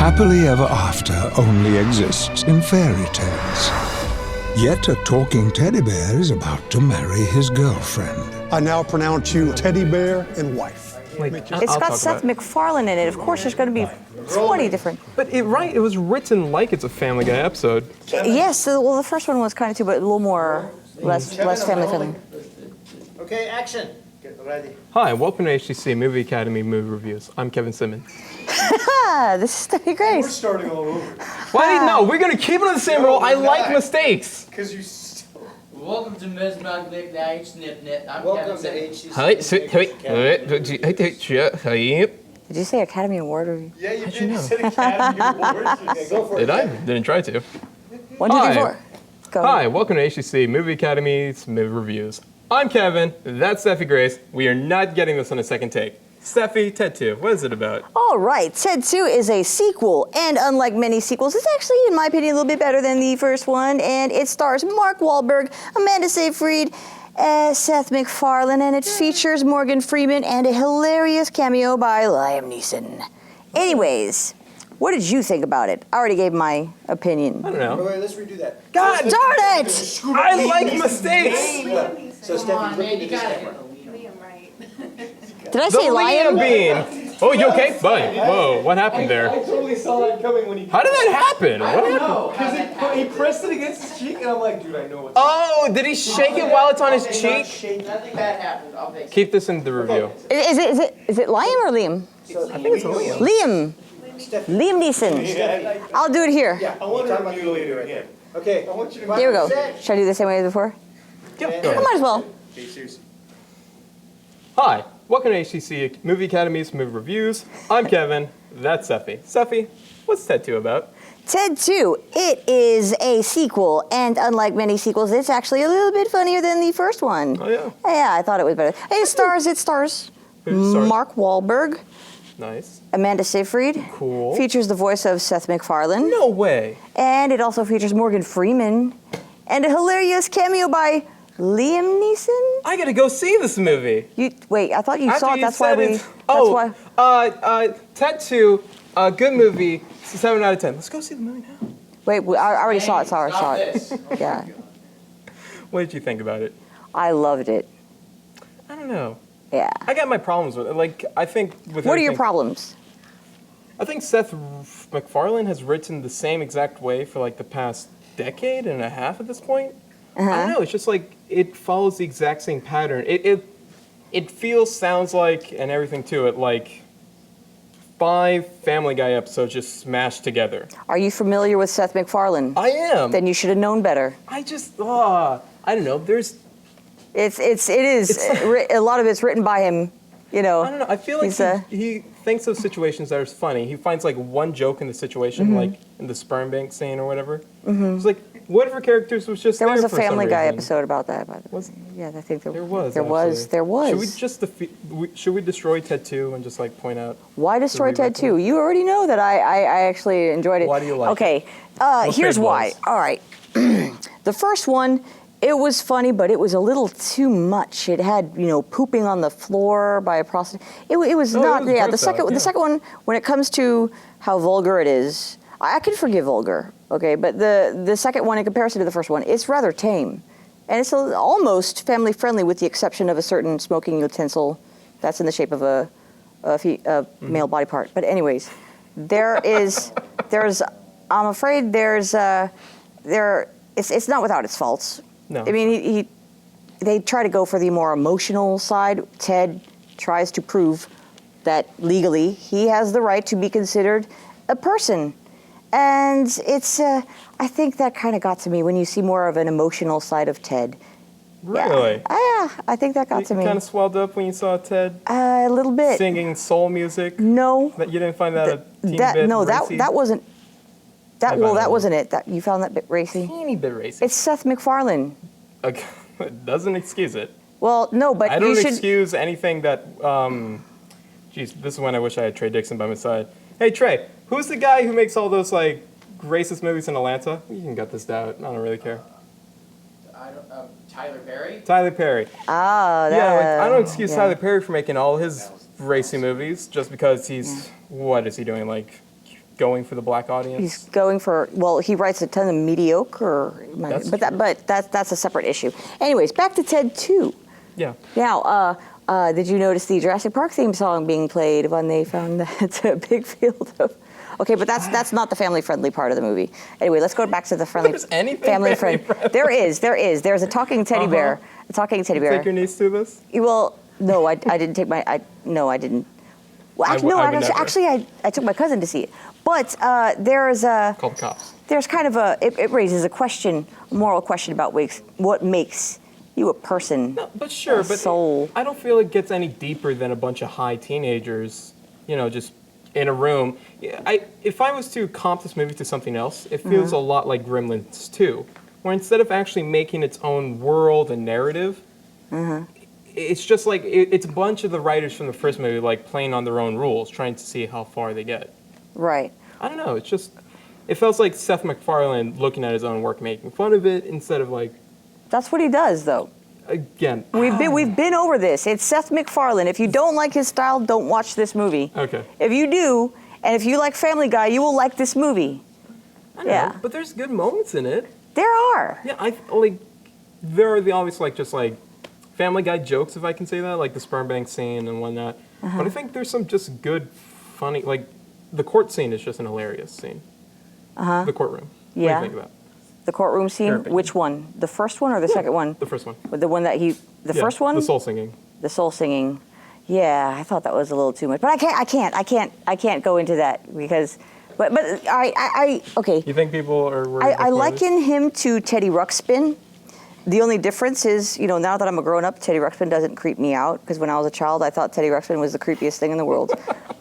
happily ever after only exists in fairy tales. Yet a talking teddy bear is about to marry his girlfriend. I now pronounce you teddy bear and wife. It's got Seth MacFarlane in it. Of course, there's going to be 20 different. But it was written like it's a Family Guy episode. Yes, well, the first one was kind of too, but a little more, less family friendly. Okay, action. Get ready. Hi, welcome to HCC Movie Academy Movie Reviews. I'm Kevin Simmons. This is Steffi Grace. We're starting all over. Why? No, we're gonna keep it on the same roll. I like mistakes. Because you. Welcome to Ms. Magnick Night Snip. I'm Welcome Kevin to Simmons. HCC. Did you say Academy Award review? Yeah, you did. You said Academy Awards. Okay, go for it. Did I? Didn't try to. 1, 2, 3, 4. Go. Hi, welcome to HCC Movie Academy's Movie Reviews. I'm Kevin. That's Steffi Grace. We are not getting this on a second take. Steffi, Ted 2, what is it about? All right, Ted 2 is a sequel, and unlike many sequels, it's actually, in my opinion, a little bit better than the first one, and it stars Mark Wahlberg, Amanda Seyfried, Seth MacFarlane, and it features Morgan Freeman and a hilarious cameo by Liam Neeson. Anyways, what did you think about it? I already gave my opinion. I don't know. Wait, let's redo that. God darn it! I like mistakes. So Come on, man, you got it. Did I The say Liam Liam? Bean. Oh, you okay, bud? Whoa, what happened there? I totally saw that coming when he. How did that happen? What happened? Because he pressed it against his cheek, and I'm like, dude, I know what's. Oh, did he shake it while it's on his cheek? Nothing bad happened. I'll fix it. Keep this in the review. Is it Liam or Liam? I think it's Liam. Liam. Liam Neeson. I'll do it here. Yeah, I want to mutilate it again. Okay, I want you to. Here we go. Should I do the same way as before? Yeah, I go ahead. might as well. Okay, seriously. Hi, welcome to HCC Movie Academy's Movie Reviews. I'm Kevin. That's Steffi. Steffi, what's Ted 2 about? Ted 2, it is a sequel, and unlike many sequels, it's actually a little bit funnier than the first one. Oh, yeah? Yeah, I thought it was better. It stars Who stars? Mark Wahlberg, Nice. Amanda Seyfried. Cool. Features the voice of Seth MacFarlane. No way. And it also features Morgan Freeman, and a hilarious cameo by Liam Neeson. I gotta go see this movie. Wait, I thought you After saw it. you That's why said we. it- That's why. Ted 2, good movie, 7 out of 10. Let's go see the movie now. Wait, I already saw it. Saw Stop it. this. Yeah, What did you think about it? I loved it. I don't know. Yeah. I got my problems with it. Like, I think with What are your everything- problems? I think Seth MacFarlane has written the same exact way for like the past decade and a half at this point. I don't know. It's just like it follows the exact same pattern. It feels, sounds like, and everything to it like 5 Family Guy episodes just smashed together. Are you familiar with Seth MacFarlane? I am. Then you should have known better. I just I don't know. There's It is a lot of it's written by him. You know. I don't know. I feel like He's, he thinks of situations that are funny. He finds like one joke in the situation, like in the sperm bank scene or whatever. It's like whatever characters was just There was a for some Family Guy reason. episode about that. Was- Yeah, I think There was. There was. actually. There was. Should we just should we destroy Ted 2 and just like point out? Why destroy Ted 2? You already know that I actually enjoyed it. Why do you like Okay, What here's fade why. was? All right. The first one, it was funny, but it was a little too much. It had, pooping on the floor by a prostitute. It was not. it was Yeah, gross the out, yeah. second one, when it comes to how vulgar it is, I can forgive vulgar. Okay, but the second one, in comparison to the first one, it's rather tame, and it's almost family friendly, with the exception of a certain smoking utensil that's in the shape of a male body part. But anyways, there's I'm afraid it's not without its faults. No. I mean, they try to go for the more emotional side. Ted tries to prove that legally he has the right to be considered a person. And it's, I think that kind of got to me when you see more of an emotional side of Ted. Really? Yeah, I think that got You to me. kind of swelled up when you saw Ted A little bit. singing soul music. No. That you didn't find that a teeny that bit no, racy? that wasn't. I found That it. wasn't it. That you found that bit racy. Teeny bit racy. It's Seth MacFarlane. Okay. It doesn't excuse it. Well, no, but I don't you should. excuse anything that. Geez, this is when I wish I had Trey Dixon by my side. Hey Trey, who's the guy who makes all those like racist movies in Atlanta? You can gut this out. I don't really care. Tyler Perry? Tyler Perry. Oh, Yeah, like, I don't excuse yeah. Tyler Perry for making all his racy movies just because he's what is he doing, like going for the black audience. He's going for, well, he writes a ton of mediocre, but that's a separate issue. Anyways, back to Ted 2. Yeah. Now, did you notice the Jurassic Park theme song being played when they found that big field of? Okay, but that's not the family-friendly part of the movie. Anyway, let's go back to the friendly. There's anything family-friendly. There is. There's a talking teddy bear. A talking teddy bear. Take your niece to this? Well, no, I didn't take my. No, I didn't. Well, actually, I took my cousin to see it. But there's a. Call the cops. There's kind of a. It raises a moral question about what makes you a person. No, but sure, but soul. I don't feel it gets any deeper than a bunch of high teenagers, just in a room. If I was to comp this movie to something else, it feels a lot like Gremlins 2, where instead of actually making its own world and narrative, it's just like it's a bunch of the writers from the first movie like playing on their own rules, trying to see how far they get. Right. I don't know. It feels like Seth MacFarlane looking at his own work, making fun of it instead of like. That's what he does, though. Again, we've been over this. It's Seth MacFarlane. If you don't like his style, don't watch this movie. Okay. If you do, and if you like Family Guy, you will like this movie. I know, but there's good moments in it. There are. Yeah, there are the obvious just Family Guy jokes, if I can say that, like the sperm bank scene and whatnot. But I think there's some just good, funny, like the court scene is just an hilarious scene. The courtroom. Yeah. What do you think of that? The courtroom scene. Which one? The first one or the second one? The first one. The one that first one. The soul singing. The soul singing. Yeah, I thought that was a little too much, but I can't go into that because. But I okay. You think people are worried? I liken him to Teddy Ruxpin. The only difference is, now that I'm a grown-up, Teddy Ruxpin doesn't creep me out, because when I was a child, I thought Teddy Ruxpin was the creepiest thing in the world.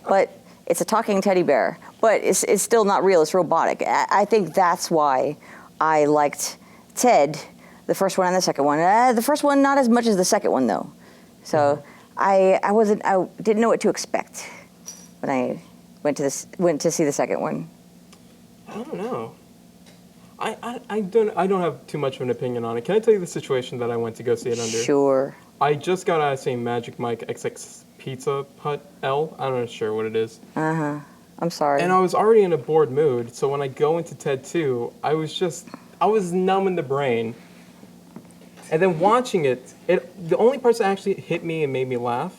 But it's a talking teddy bear. But it's still not real. It's robotic. I think that's why I liked Ted, the first one and the second one. The first one, not as much as the second one, though. So I didn't know what to expect when I went to see the second one. I don't know. I don't have too much of an opinion on it. Can I tell you the situation that I went to go see it under? Sure. I just got out of seeing Magic Mike XX Pizza Hut L. I'm not sure what it is. I'm sorry. And I was already in a bored mood, so when I go into Ted 2, I was numb in the brain. And then watching it, the only parts that actually hit me and made me laugh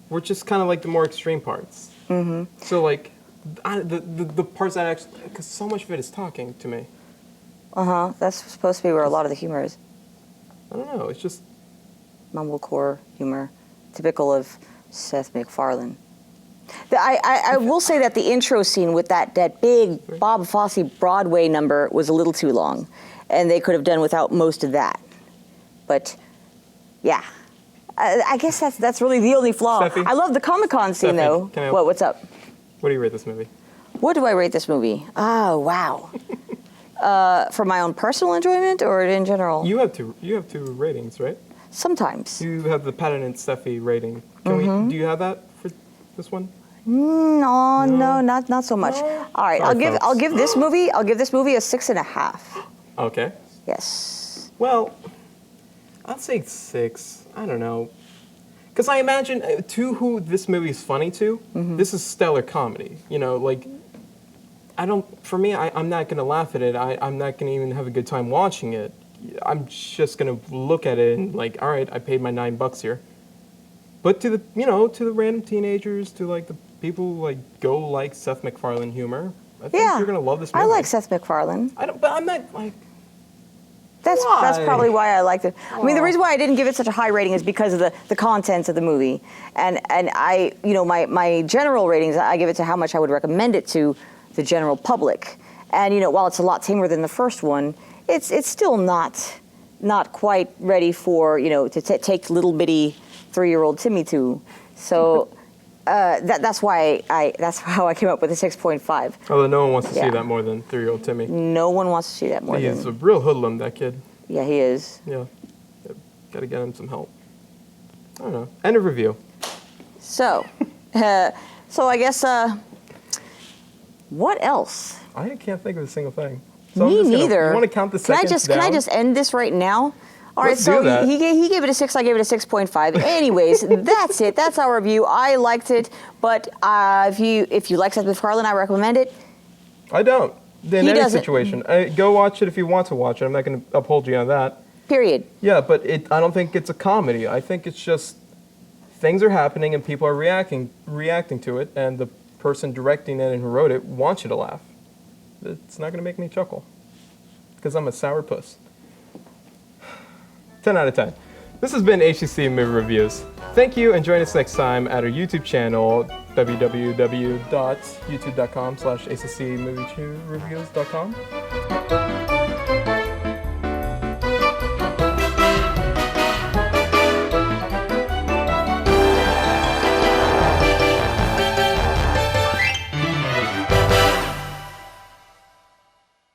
were just kind of like the more extreme parts. So like, the parts that actually, because so much of it is talking to me. That's supposed to be where a lot of the humor is. I don't know. It's just mumblecore humor, typical of Seth MacFarlane. I will say that the intro scene with that big Bob Fosse Broadway number was a little too long, and they could have done without most of that. But yeah, I guess that's really the only flaw. Steffi? I love the Comic-Con scene though. What's up? What do you rate this movie? What do I rate this movie? Oh wow. For my own personal enjoyment or in general? You have two ratings, right? Sometimes. You have the patented Steffi rating. Do you have that for this one? No, not so much. No? All right, Sorry, I'll give this movie a 6.5. Okay. Yes. Well, I'd say 6. I don't know. Because I imagine, to who this movie is funny to, this is stellar comedy. For me, I'm not going to laugh at it. I'm not going to even have a good time watching it. I'm just going to look at it and like, all right, I paid my $9 here. But to the random teenagers, to like the people who like go like Seth MacFarlane humor, I think you're going to love this movie. I like Seth MacFarlane. But I'm not like... That's probably why I liked it. I mean, the reason why I didn't give it such a high rating is because of the contents of the movie. And I, my general ratings, I give it to how much I would recommend it to the general public. And, while it's a lot tamer than the first one, it's still not quite ready for, to take little bitty 3-year-old Timmy to. So that's how I came up with a 6.5. Although no one wants to see that more than 3-year-old Timmy. No one wants to see that more than. He's a real hoodlum, that kid. Yeah, he is. Yeah. Got to get him some help. I don't know. End of review. So I guess, what else? I can't think of a single thing. So Me neither. You want to count the seconds down? Can I just end this right now? All right, Let's so do that. he gave it a 6. I gave it a 6.5. Anyways, that's it. That's our review. I liked it, but if you like Seth MacFarlane, I recommend it. I don't. In He any doesn't. situation. Go watch it if you want to watch it. I'm not going to uphold you on that. Period. Yeah, but I don't think it's a comedy. I think it's just things are happening and people are reacting to it, and the person directing it and who wrote it wants you to laugh. It's not going to make me chuckle because I'm a sour puss. 10 out of 10. This has been HCC Movie Reviews. Thank you, and join us next time at our YouTube channel, www.youtube.com/hccmoviereviews.com.